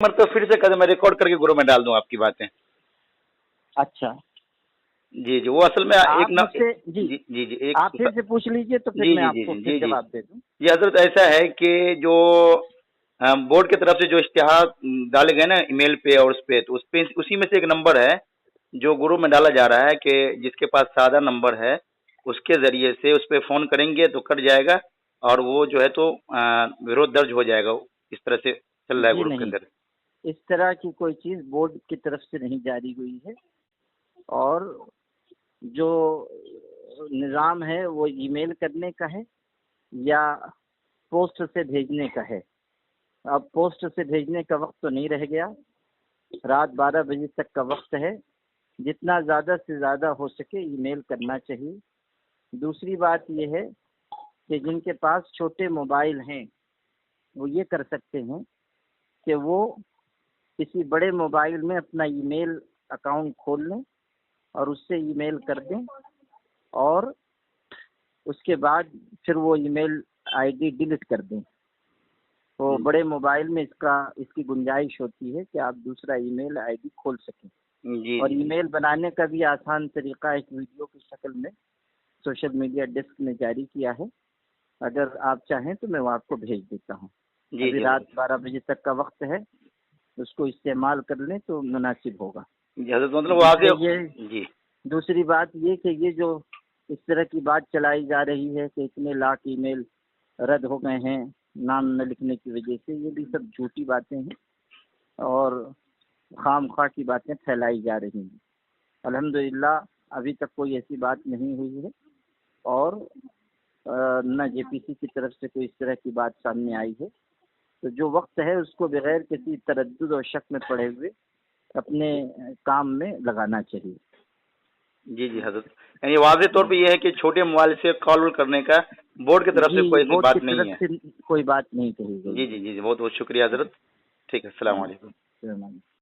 मतलब फिर से मैं रिकॉर्ड करके ग्रुप में डाल दूं आपकी बातें। अच्छा जी जी, वो असल में आप एक ना मुझसे जी जी जी एक आप फिर से पूछ लीजिए तो फिर जी मैं जी जी आपको जी फिर जी जी जवाब दे दूं। जी हजरत, ऐसा है कि जो बोर्ड की तरफ से जो इश्तिहार डाले गए ना ईमेल पे और उस पे, तो उस पे उसी में से एक नंबर है जो ग्रुप में डाला जा रहा है कि जिसके पास सादा नंबर है उसके जरिए से उस पर फोन करेंगे तो कट जाएगा, और वो जो है तो विरोध दर्ज हो जाएगा। इस तरह से चल रहा है जी ग्रुप के नहीं, अंदर। इस तरह की कोई चीज़ बोर्ड की तरफ से नहीं जारी हुई है, और जो निज़ाम है वो ईमेल करने का है या पोस्ट से भेजने का है। अब पोस्ट से भेजने का वक्त तो नहीं रह गया, रात 12 बजे तक का वक्त है, जितना ज़्यादा से ज़्यादा हो सके ईमेल करना चाहिए। दूसरी बात ये है कि जिनके पास छोटे मोबाइल हैं वो ये कर सकते हैं कि वो किसी बड़े मोबाइल में अपना ईमेल अकाउंट खोल लें और उससे ईमेल कर दें, और उसके बाद फिर वो ईमेल आईडी डिलीट कर दें। तो बड़े मोबाइल में इसकी गुंजाइश होती है कि आप दूसरा ईमेल आईडी खोल सकें। जी और जी ईमेल बनाने का भी आसान तरीका एक वीडियो की शक्ल में सोशल मीडिया डेस्क ने जारी किया है। अगर आप चाहें तो मैं वो आपको भेज देता हूँ। जी अभी जी रात 12 बजे तक का वक्त है, उसको इस्तेमाल कर लें तो मुनासिब होगा। जी हजरत, मतलब वो आगे जी दूसरी बात ये कि ये जो इस तरह की बात चलाई जा रही है कि इतने लाख ईमेल रद्द हो गए हैं नाम न लिखने की वजह से, ये भी सब झूठी बातें हैं और खामखा की बातें फैलाई जा रही हैं। अल्हम्दुलिल्लाह अभी तक कोई ऐसी बात नहीं हुई है, और न जेपीसी की तरफ से कोई इस तरह की बात सामने आई है। तो जो वक्त है उसको बगैर किसी तरद्दुद और शक में पड़े हुए अपने काम में लगाना चाहिए। जी जी हजरत, यानी वाज़ेह तौर पे ये है कि छोटे मोबाइल से कॉल करने का बोर्ड की तरफ से जी कोई ऐसी बोर्ड की बात नहीं तरफ है। से कोई बात नहीं कही गई जी है। जी जी जी, बहुत बहुत शुक्रिया हजरत। ठीक है, अस्सलाम वालेकुम। जी।